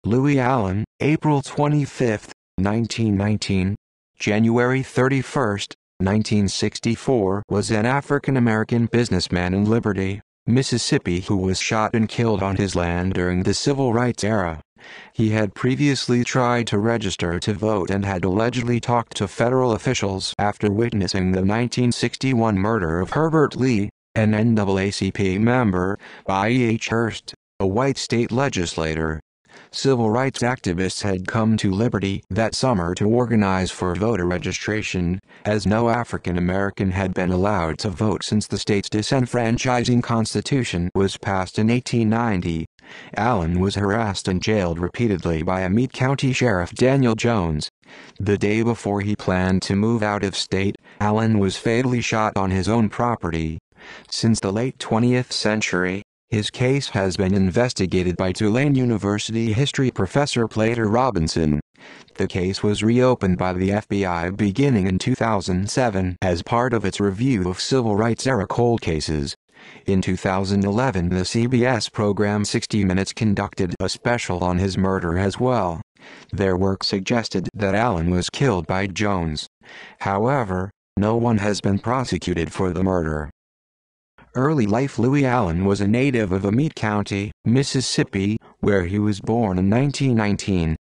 Louis Allen, April 25, 1919, January 31, 1964, was an African-American businessman in Liberty, Mississippi who was shot and killed on his land during the Civil Rights era. He had previously tried to register to vote and had allegedly talked to federal officials after witnessing the 1961 murder of Herbert Lee, an NAACP member, by E.H. Hurst, a white state legislator. Civil rights activists had come to Liberty that summer to organize for voter registration, as no African American had been allowed to vote since the state's disenfranchising constitution was passed in 1890. Allen was harassed and jailed repeatedly by Amite County Sheriff Daniel Jones. The day before he planned to move out of state, Allen was fatally shot on his own property. Since the late 20th century, his case has been investigated by Tulane University history professor Plater Robinson. The case was reopened by the FBI beginning in 2007 as part of its review of civil rights-era cold cases. In 2011, the CBS program 60 Minutes conducted a special on his murder as well. Their work suggested that Allen was killed by Jones. However, no one has been prosecuted for the murder. Early life. Louis Allen was a native of Amite County, Mississippi, where he was born in 1919.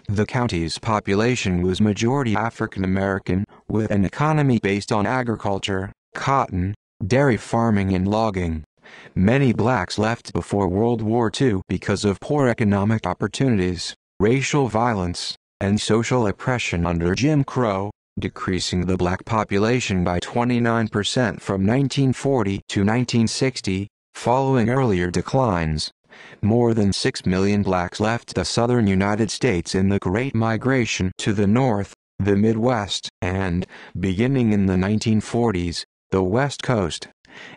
The county's population was majority African American, with an economy based on agriculture, cotton, dairy farming and logging. Many blacks left before World War II because of poor economic opportunities, racial violence, and social oppression under Jim Crow, decreasing the black population by 29% from 1940 to 1960, following earlier declines. More than 6 million blacks left the southern United States in the Great Migration to the North, the Midwest, and, beginning in the 1940s, the West Coast.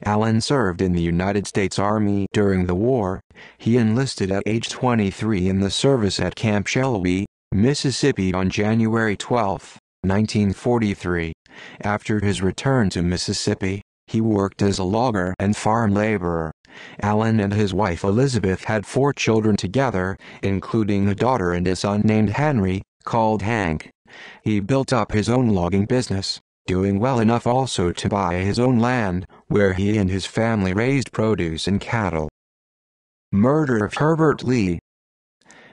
Allen served in the United States Army during the war. He enlisted at age 23 in the service at Camp Shelby, Mississippi on January 12, 1943. After his return to Mississippi, he worked as a logger and farm laborer. Allen and his wife Elizabeth had 4 children together, including a daughter and a son named Henry, called Hank. He built up his own logging business, doing well enough also to buy his own land, where he and his family raised produce and cattle. Murder of Herbert Lee.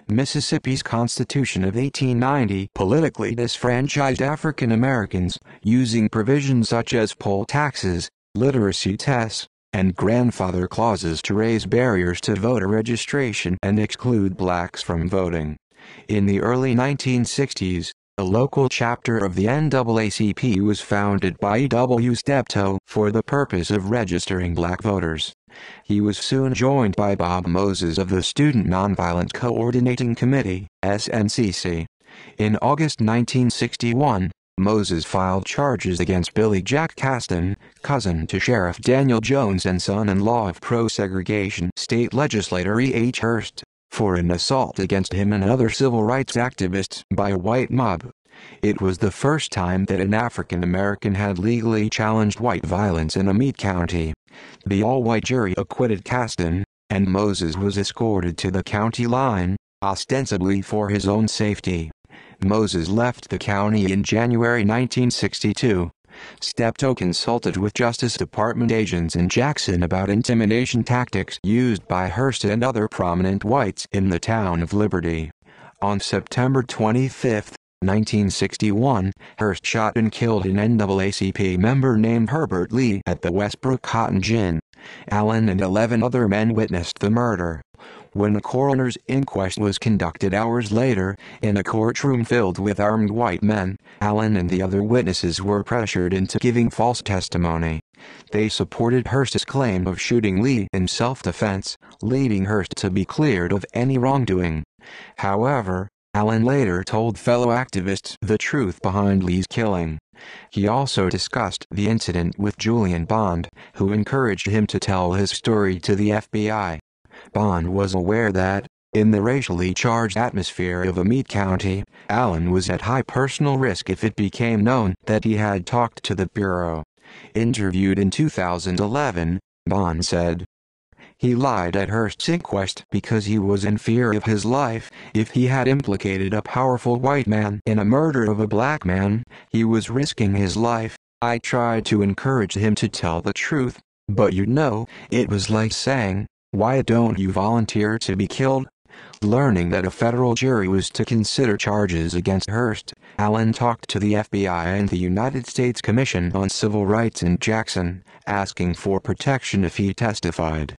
Mississippi's Constitution of 1890 politically disfranchised African Americans, using provisions such as poll taxes, literacy tests, and grandfather clauses to raise barriers to voter registration and exclude blacks from voting. In the early 1960s, a local chapter of the NAACP was founded by E.W. Steptoe for the purpose of registering black voters. He was soon joined by Bob Moses of the Student Nonviolent Coordinating Committee, SNCC. In August 1961, Moses filed charges against Billy Jack Caston, cousin to Sheriff Daniel Jones and son-in-law of pro-segregation state legislator E.H. Hurst, for an assault against him and other civil rights activists by a white mob. It was the first time that an African American had legally challenged white violence in Amite County. The all-white jury acquitted Caston, and Moses was escorted to the county line, ostensibly for his own safety. Moses left the county in January 1962. Steptoe consulted with Justice Department agents in Jackson about intimidation tactics used by Hurst and other prominent whites in the town of Liberty. On September 25, 1961, Hurst shot and killed an NAACP member named Herbert Lee at the Westbrook Cotton Gin. Allen and 11 other men witnessed the murder. When a coroner's inquest was conducted hours later, in a courtroom filled with armed white men, Allen and the other witnesses were pressured into giving false testimony. They supported Hurst's claim of shooting Lee in self-defense, leading Hurst to be cleared of any wrongdoing. However, Allen later told fellow activists the truth behind Lee's killing. He also discussed the incident with Julian Bond, who encouraged him to tell his story to the FBI. Bond was aware that, in the racially charged atmosphere of Amite County, Allen was at high personal risk if it became known that he had talked to the Bureau. Interviewed in 2011, Bond said, He lied at Hearst's inquest because he was in fear of his life. If he had implicated a powerful white man in a murder of a black man, he was risking his life. I tried to encourage him to tell the truth, but it was like saying, "Why don't you volunteer to be killed?" Learning that a federal jury was to consider charges against Hearst, Allen talked to the FBI and the United States Commission on Civil Rights in Jackson, asking for protection if he testified.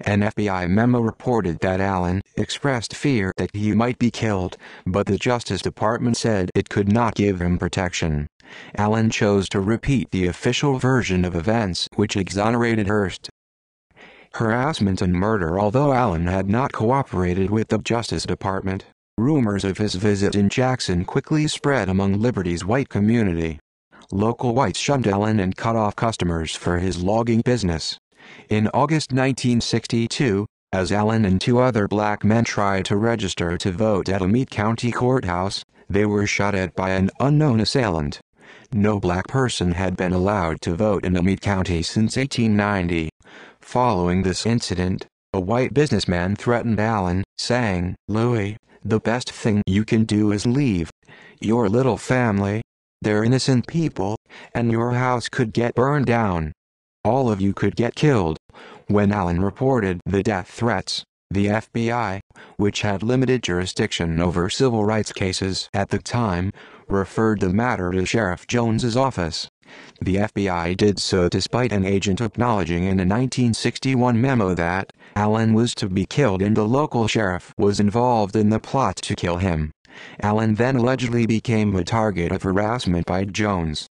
An FBI memo reported that Allen expressed fear that he might be killed, but the Justice Department said it could not give him protection. Allen chose to repeat the official version of events, which exonerated Hearst. Harassment and murder. Although Allen had not cooperated with the Justice Department, rumors of his visit in Jackson quickly spread among Liberty's white community. Local whites shunned Allen and cut off customers for his logging business. In August 1962, as Allen and two other black men tried to register to vote at a Meade County courthouse, they were shot at by an unknown assailant. No black person had been allowed to vote in Meade County since 1890. Following this incident, a white businessman threatened Allen, saying, "Louis, the best thing you can do is leave. Your little family, they're innocent people, and your house could get burned down. All of you could get killed." When Allen reported the death threats, the FBI, which had limited jurisdiction over civil rights cases at the time, referred the matter to Sheriff Jones's office. The FBI did so despite an agent acknowledging in a 1961 memo that Allen was to be killed and the local sheriff was involved in the plot to kill him. Allen then allegedly became a target of harassment by Jones.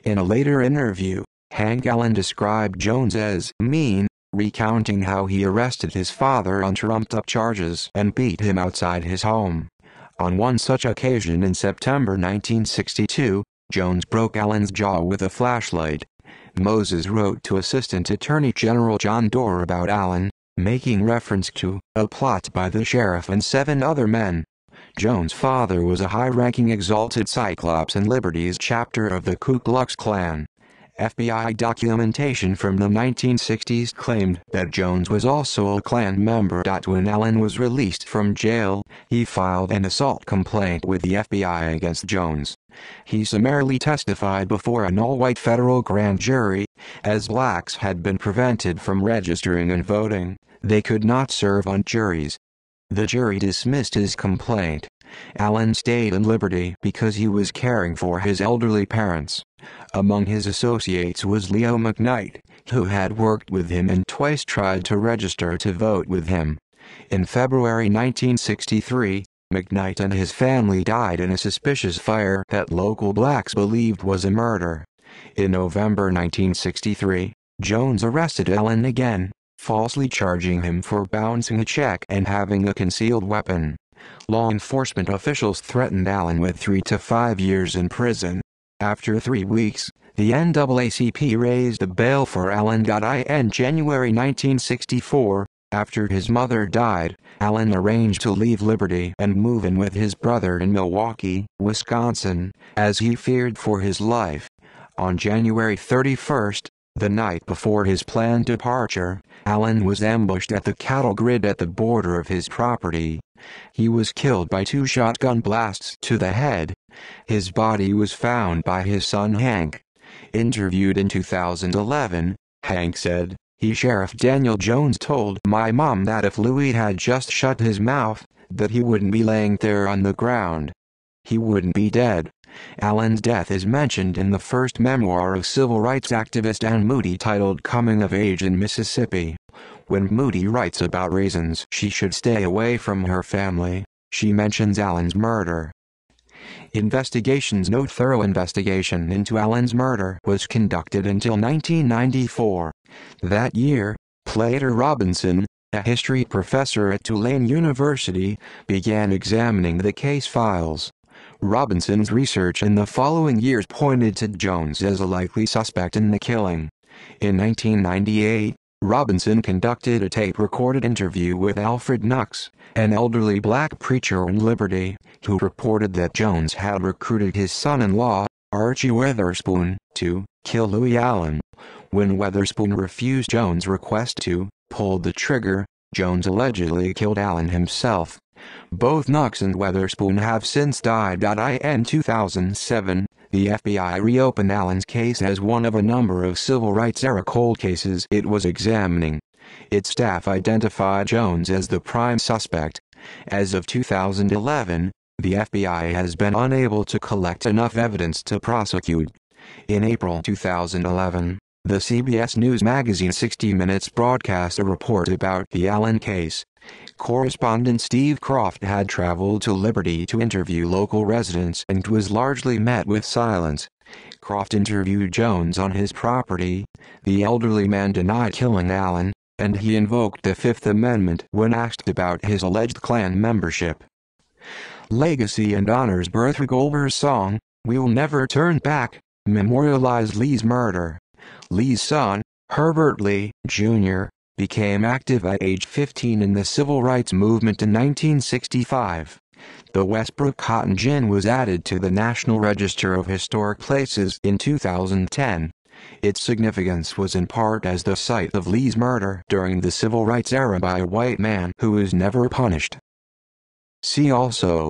In a later interview, Hank Allen described Jones as mean, recounting how he arrested his father on trumped-up charges and beat him outside his home. On one such occasion in September 1962, Jones broke Allen's jaw with a flashlight. Moses wrote to Assistant Attorney General John Doerr about Allen, making reference to a plot by the sheriff and 7 other men. Jones' father was a high-ranking Exalted Cyclops in Liberty's chapter of the Ku Klux Klan. FBI documentation from the 1960s claimed that Jones was also a Klan member. When Allen was released from jail, he filed an assault complaint with the FBI against Jones. He summarily testified before an all-white federal grand jury. As blacks had been prevented from registering and voting, they could not serve on juries. The jury dismissed his complaint. Allen stayed in Liberty because he was caring for his elderly parents. Among his associates was Leo McKnight, who had worked with him and twice tried to register to vote with him. In February 1963, McKnight and his family died in a suspicious fire that local blacks believed was a murder. In November 1963, Jones arrested Allen again, falsely charging him for bouncing a check and having a concealed weapon. Law enforcement officials threatened Allen with 3 to 5 years in prison. After 3 weeks, the NAACP raised a bail for Allen. In January 1964, after his mother died, Allen arranged to leave Liberty and move in with his brother in Milwaukee, Wisconsin, as he feared for his life. On January 31st, the night before his planned departure, Allen was ambushed at the cattle grid at the border of his property. He was killed by 2 shotgun blasts to the head. His body was found by his son Hank. Interviewed in 2011, Hank said, Sheriff Daniel Jones told my mom that if Louis had just shut his mouth, that he wouldn't be laying there on the ground. He wouldn't be dead." Allen's death is mentioned in the first memoir of civil rights activist Ann Moody titled Coming of Age in Mississippi. When Moody writes about reasons she should stay away from her family, she mentions Allen's murder. Investigations. No thorough investigation into Allen's murder was conducted until 1994. That year, Plater Robinson, a history professor at Tulane University, began examining the case files. Robinson's research in the following years pointed to Jones as a likely suspect in the killing. In 1998, Robinson conducted a tape-recorded interview with Alfred Knox, an elderly black preacher in Liberty, who reported that Jones had recruited his son-in-law, Archie Witherspoon, to kill Louis Allen. When Weatherspoon refused Jones' request to pull the trigger, Jones allegedly killed Allen himself. Both Knox and Weatherspoon have since died. In 2007, the FBI reopened Allen's case as one of a number of civil rights-era cold cases it was examining. Its staff identified Jones as the prime suspect. As of 2011, the FBI has been unable to collect enough evidence to prosecute. In April 2011, the CBS News magazine 60 Minutes broadcast a report about the Allen case. Correspondent Steve Croft had traveled to Liberty to interview local residents and was largely met with silence. Croft interviewed Jones on his property. The elderly man denied killing Allen, and he invoked the Fifth Amendment when asked about his alleged Klan membership. Legacy and honors Bertha Goldberg's song, "We'll Never Turn Back," memorialized Lee's murder. Lee's son, Herbert Lee, Jr., became active at age 15 in the civil rights movement in 1965. The Westbrook Cotton Gin was added to the National Register of Historic Places in 2010. Its significance was in part as the site of Lee's murder during the civil rights era by a white man who was never punished. See also: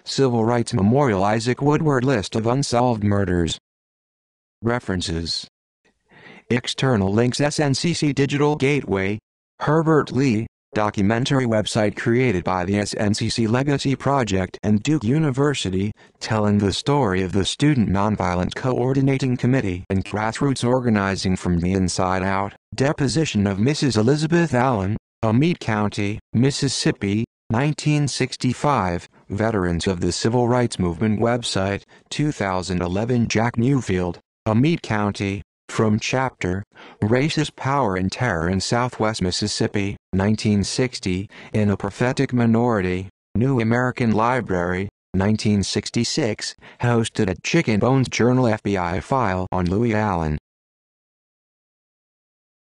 Civil Rights Memorial Isaac Woodward List of unsolved murders. References. External links: SNCC Digital Gateway, Herbert Lee, documentary website created by the SNCC Legacy Project and Duke University, telling the story of the Student Nonviolent Coordinating Committee and grassroots organizing from the inside out. Deposition of Mrs. Elizabeth Allen, Amite County, Mississippi, 1965, Veterans of the Civil Rights Movement website, 2011. Jack Newfield, Amite County, from Chapter, Racist Power and Terror in Southwest Mississippi, 1960, in a Prophetic Minority, New American Library, 1966, hosted at Chicken Bones Journal. FBI file on Louis Allen.